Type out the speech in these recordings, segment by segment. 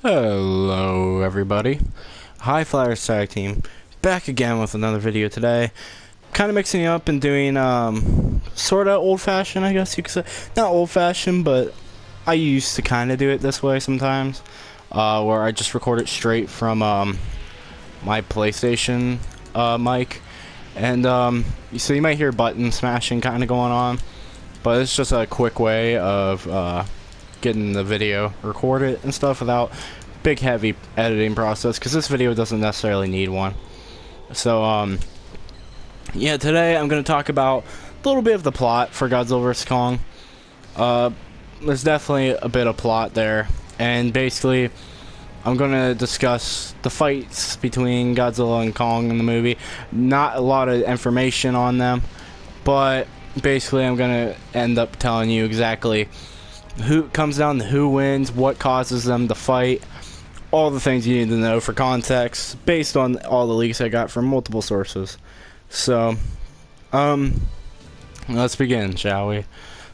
Hello everybody, High Flyers Tag Team, back again with another video today. Kind of mixing it up and doing sort of old-fashioned, I guess you could say. Not old-fashioned, but I used to kind of do it this way sometimes, where I just record it straight from my PlayStation mic. And so you might hear button smashing kind of going on, but it's just a quick way of getting the video recorded and stuff without big heavy editing process, because this video doesn't necessarily need one. So yeah, today I'm going to talk about a little bit of the plot for Godzilla vs. Kong. There's definitely a bit of plot there, and basically I'm going to discuss the fights between Godzilla and Kong in the movie. Not a lot of information on them, but basically I'm going to end up telling you exactly who comes down to who wins, what causes them to fight, all the things you need to know for context, based on all the leaks I got from multiple sources. So, let's begin, shall we?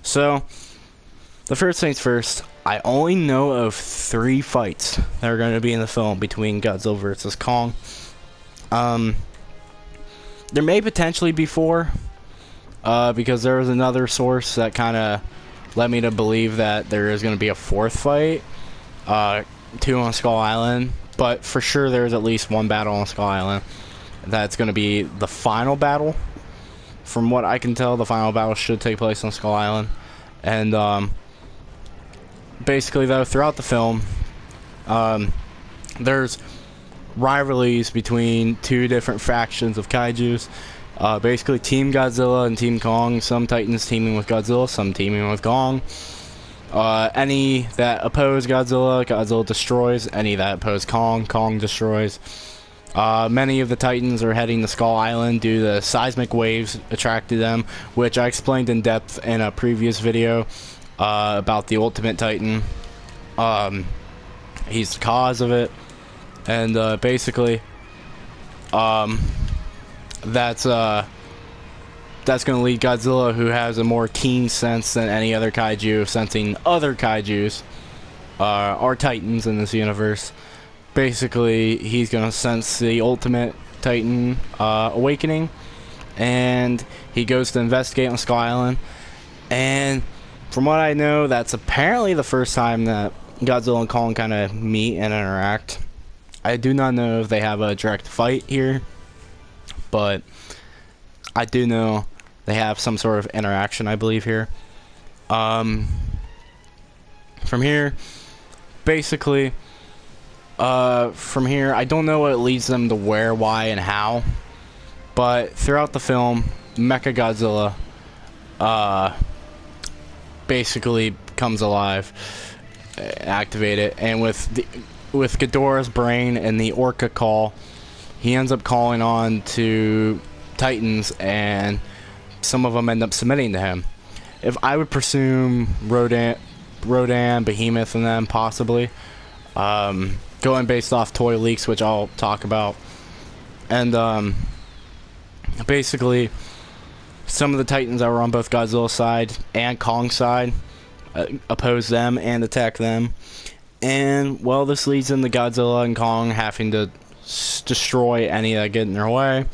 So, the first things first, I only know of 3 fights that are going to be in the film between Godzilla vs. Kong. There may potentially be 4, because there was another source that kind of led me to believe that there is going to be a 4th fight, 2 on Skull Island, but for sure there's at least 1 battle on Skull Island. That's going to be the final battle. From what I can tell, the final battle should take place on Skull Island. And basically, though, throughout the film, there's rivalries between 2 different factions of kaijus. Basically, Team Godzilla and Team Kong. Some Titans teaming with Godzilla, some teaming with Kong. Any that oppose Godzilla, Godzilla destroys. Any that oppose Kong, Kong destroys. Many of the Titans are heading to Skull Island due to the seismic waves attracted them, which I explained in depth in a previous video about the Ultimate Titan. He's the cause of it, and basically, that's going to lead Godzilla, who has a more keen sense than any other kaiju, sensing other kaijus are Titans in this universe. Basically, he's going to sense the Ultimate Titan awakening, and he goes to investigate on Skull Island. And from what I know, that's apparently the first time that Godzilla and Kong kind of meet and interact. I do not know if they have a direct fight here, but I do know they have some sort of interaction, I believe, here. From here, basically, from here, I don't know what leads them to where, why, and how, but throughout the film, Mechagodzilla basically comes alive, activated, and with Ghidorah's brain and the Orca call, he ends up calling on to Titans, and some of them end up submitting to him. If I would presume Rodan, Behemoth, and them possibly, going based off toy leaks, which I'll talk about. And basically, some of the Titans that were on both Godzilla's side and Kong's side oppose them and attack them. And, well, this leads into Godzilla and Kong having to destroy any that get in their way.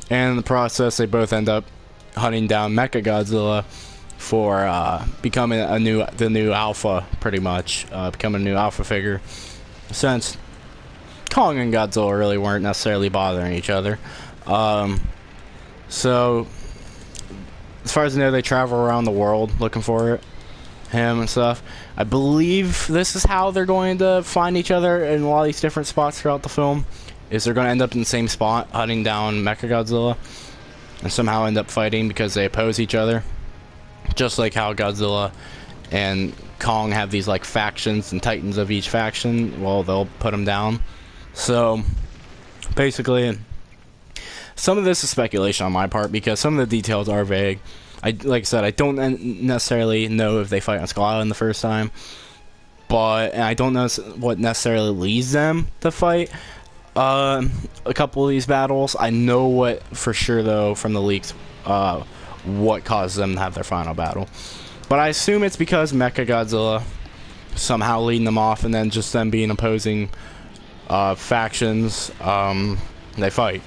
And in the process, they both end up hunting down Mechagodzilla for becoming the new alpha, pretty much. Becoming a new alpha figure. Since Kong and Godzilla really weren't necessarily bothering each other. So, as far as I know, they travel around the world looking for it. Him and stuff. I believe this is how they're going to find each other in all these different spots throughout the film. Is they're going to end up in the same spot, hunting down Mechagodzilla, and somehow end up fighting because they oppose each other. Just like how Godzilla and Kong have these like factions and Titans of each faction. Well, they'll put them down. So, basically, some of this is speculation on my part because some of the details are vague. Like I said, I don't necessarily know if they fight on Skull Island the first time, and I don't know what necessarily leads them to fight a couple of these battles. I know what for sure, though, from the leaks, what caused them to have their final battle. But I assume it's because Mechagodzilla somehow leading them off, and then just them being opposing factions. They fight.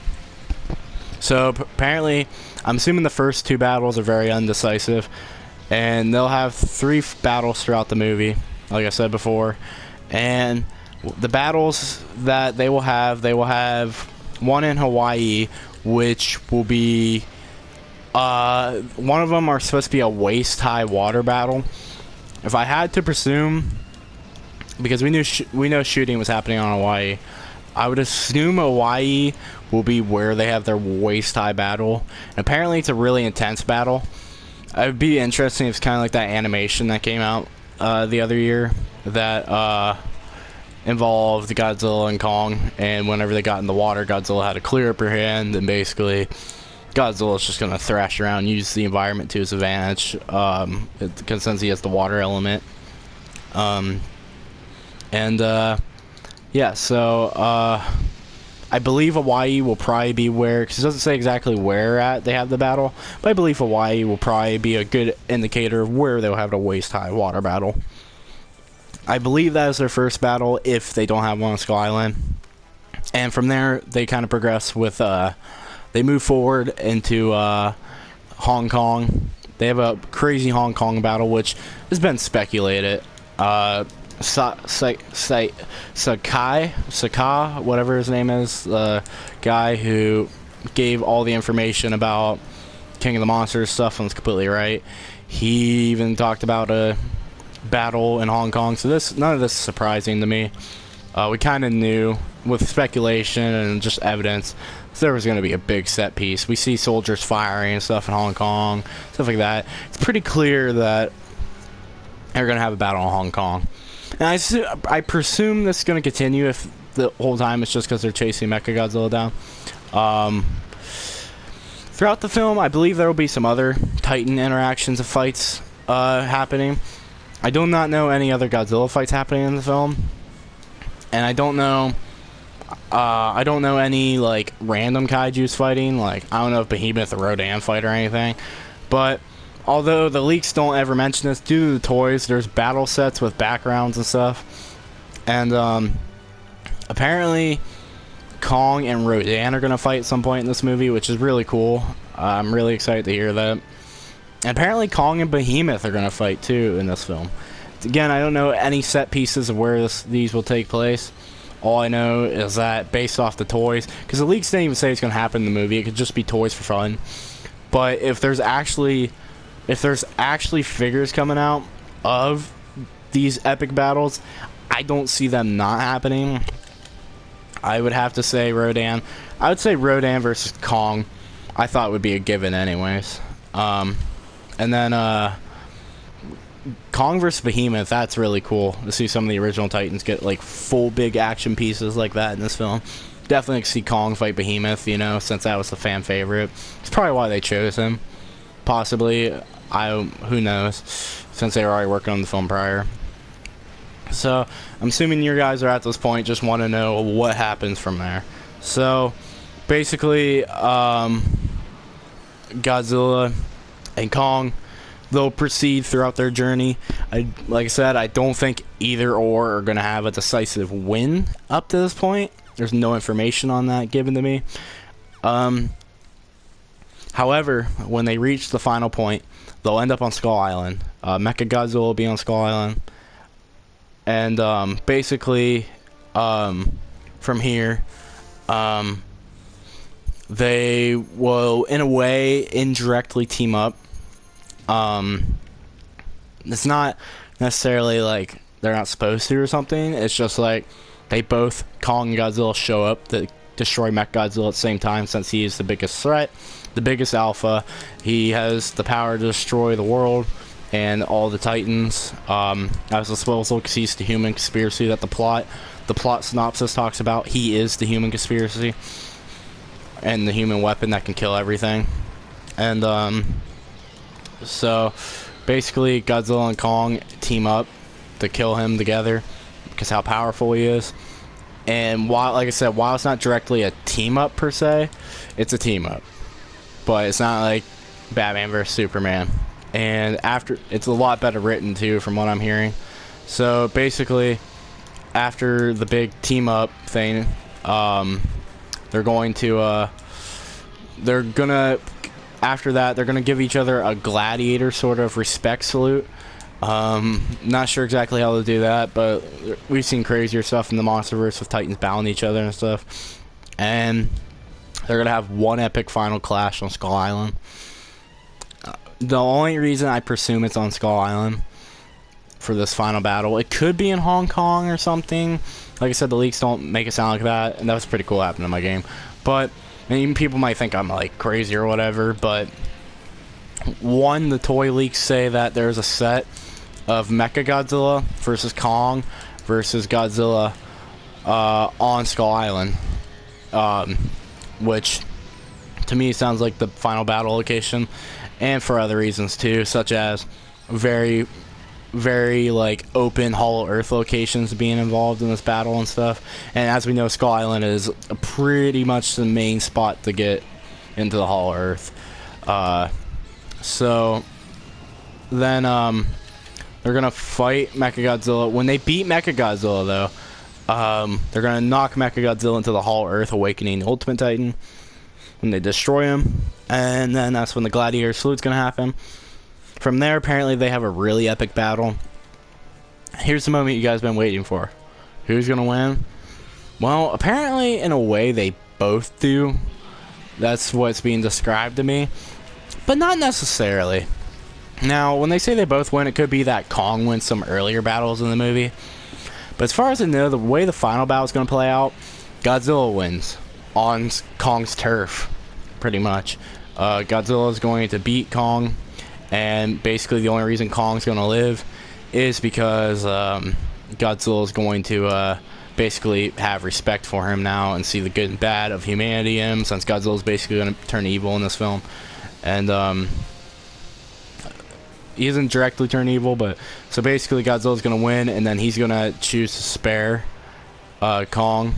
So apparently, I'm assuming the first 2 battles are very undecisive, and they'll have 3 battles throughout the movie, like I said before. And the battles that they will have one in Hawaii, which will be one of them are supposed to be a waist-high water battle. If I had to presume, because we know shooting was happening on Hawaii, I would assume Hawaii will be where they have their waist-high battle. And apparently it's a really intense battle. It would be interesting if it's kind of like that animation that came out the other year that involved Godzilla and Kong, and whenever they got in the water, Godzilla had a clear upper hand, and basically Godzilla's just going to thrash around, use the environment to his advantage, since he has the water element. Yeah, so I believe Hawaii will probably be where, because it doesn't say exactly where they have the battle, but I believe Hawaii will probably be a good indicator of where they'll have a waist-high water battle. I believe that is their first battle if they don't have one on Skull Island. And from there, they kind of progress with, they move forward into Hong Kong. They have a crazy Hong Kong battle, which has been speculated. Sakai, whatever his name is, the guy who gave all the information about King of the Monsters stuff, and was completely right. He even talked about a battle in Hong Kong, so none of this is surprising to me. We kind of knew with speculation and just evidence there was going to be a big set piece. We see soldiers firing and stuff in Hong Kong, stuff like that. It's pretty clear that they're going to have a battle in Hong Kong. And I presume this is going to continue if the whole time it's just because they're chasing Mechagodzilla down. Throughout the film, I believe there will be some other Titan interactions and fights happening. I do not know any other Godzilla fights happening in the film, and I don't know any like random kaijus fighting. Like, I don't know if Behemoth or Rodan fight or anything, but although the leaks don't ever mention this, due to the toys, there's battle sets with backgrounds and stuff. And apparently Kong and Rodan are going to fight at some point in this movie, which is really cool. I'm really excited to hear that. And apparently Kong and Behemoth are going to fight too in this film. Again, I don't know any set pieces of where these will take place. All I know is that based off the toys, because the leaks didn't even say it's going to happen in the movie, it could just be toys for fun. But if there's actually figures coming out of these epic battles, I don't see them not happening. I would have to say Rodan. I would say Rodan versus Kong. I thought would be a given anyways. And then Kong versus Behemoth, that's really cool to see some of the original Titans get like full big action pieces like that in this film. Definitely see Kong fight Behemoth, you know, since that was the fan favorite. It's probably why they chose him. Possibly, who knows, since they were already working on the film prior. So I'm assuming you guys are at this point just want to know what happens from there. So basically, Godzilla and Kong, they'll proceed throughout their journey. Like I said, I don't think either or are going to have a decisive win up to this point. There's no information on that given to me. However, when they reach the final point, they'll end up on Skull Island. Mechagodzilla will be on Skull Island. And basically, from here, they will, in a way, indirectly team up. It's not necessarily like they're not supposed to or something. It's just like they both, Kong and Godzilla, show up to destroy Mechagodzilla at the same time, since he is the biggest threat, the biggest alpha. He has the power to destroy the world and all the Titans. As disposal, because he's the human conspiracy that the plot synopsis talks about. He is the human conspiracy and the human weapon that can kill everything. And so basically Godzilla and Kong team up to kill him together because how powerful he is. And while, like I said, while it's not directly a team up per se, it's a team up, but it's not like Batman versus Superman. And after, it's a lot better written too, from what I'm hearing. So basically, after the big team up thing, they're gonna after that they're gonna give each other a gladiator sort of respect salute. Not sure exactly how to do that, but we've seen crazier stuff in the Monsterverse with Titans bowing each other and stuff. And they're gonna have one epic final clash on Skull Island. The only reason I presume it's on Skull Island for this final battle, it could be in Hong Kong or something. Like I said, the leaks don't make it sound like that, and that was pretty cool happening in my game. But I mean, people might think I'm like crazy or whatever, but one, the toy leaks say that there's a set of Mechagodzilla versus Kong versus Godzilla on Skull Island, which to me sounds like the final battle location, and for other reasons too, such as very like open Hollow Earth locations being involved in this battle and stuff. And as we know, Skull Island is pretty much the main spot to get into the Hollow Earth. So then they're gonna fight Mechagodzilla. When they beat Mechagodzilla though, they're gonna knock Mechagodzilla into the Hollow Earth, awakening the Ultimate Titan. When they destroy him, and then that's when the gladiator salute's gonna happen. From there, apparently they have a really epic battle. Here's the moment you guys been waiting for. Who's gonna win? Well, apparently in a way they both do. That's what's being described to me, but not necessarily. Now, when they say they both win, it could be that Kong wins some earlier battles in the movie. But as far as I know, the way the final battle is going to play out, Godzilla wins on Kong's turf, pretty much. Godzilla is going to beat Kong, and basically the only reason Kong's going to live is because Godzilla is going to basically have respect for him now and see the good and bad of humanity in him, since Godzilla is basically going to turn evil in this film. And he doesn't directly turn evil, but so basically Godzilla's going to win, and then he's going to choose to spare Kong.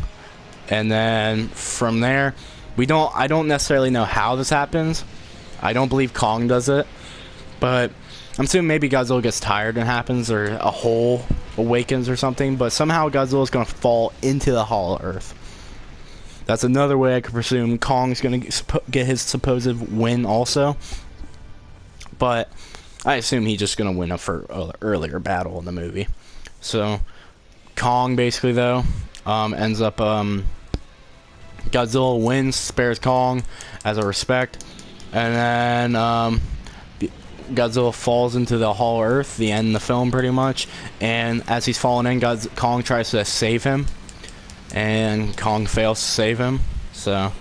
And then from there, I don't necessarily know how this happens. I don't believe Kong does it, but I'm assuming maybe Godzilla gets tired and happens, or a hole awakens or something, but somehow Godzilla's going to fall into the Hollow Earth. That's another way I could presume Kong's going to get his supposed win also. But I assume he's just going to win a earlier battle in the movie. So Kong basically though ends up Godzilla wins, spares Kong as a respect, and then Godzilla falls into the Hollow Earth, the end of the film pretty much. And as he's falling in, Kong tries to save him, and Kong fails to save him. So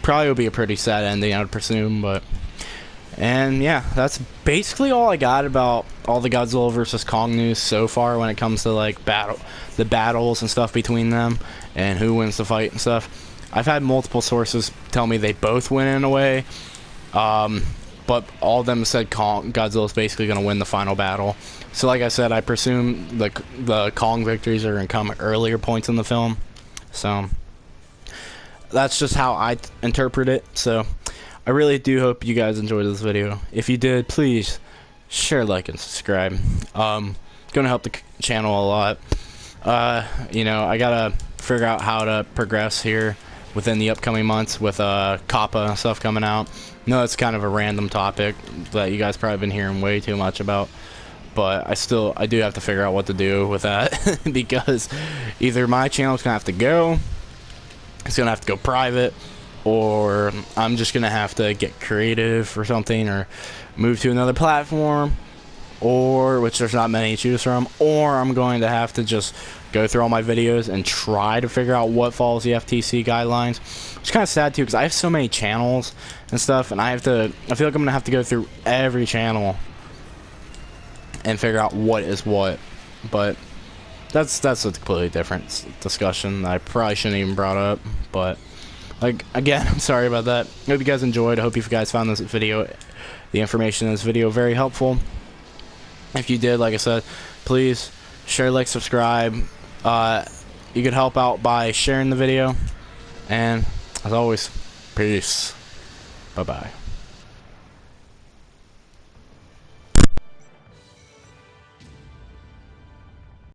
probably would be a pretty sad ending, I would presume. But and yeah, that's basically all I got about all the Godzilla versus Kong news so far when it comes to like the battles and stuff between them and who wins the fight and stuff. I've had multiple sources tell me they both win in a way, but all of them said Godzilla's basically going to win the final battle. So like I said, I presume the Kong victories are going to come at earlier points in the film. So that's just how I interpret it. So I really do hope you guys enjoyed this video. If you did, please share, like, and subscribe. Gonna help the channel a lot. You know, I gotta figure out how to progress here within the upcoming months with Kappa and stuff coming out. No, it's kind of a random topic that you guys probably been hearing way too much about, but I do have to figure out what to do with that because either my channel's gonna have to go, it's gonna have to go private, or I'm just gonna have to get creative or something, or move to another platform, or which there's not many to choose from, or I'm going to have to just go through all my videos and try to figure out what follows the FTC guidelines. It's kind of sad too, because I have so many channels and stuff, and I feel like I'm gonna have to go through every channel and figure out what is what. But that's a completely different discussion that I probably shouldn't even brought up. But like, again, I'm sorry about that. I hope you guys enjoyed. I hope you guys found this video, the information in this video, very helpful. If you did, like I said, please share, like, subscribe. You could help out by sharing the video. And as always, peace. Bye-bye.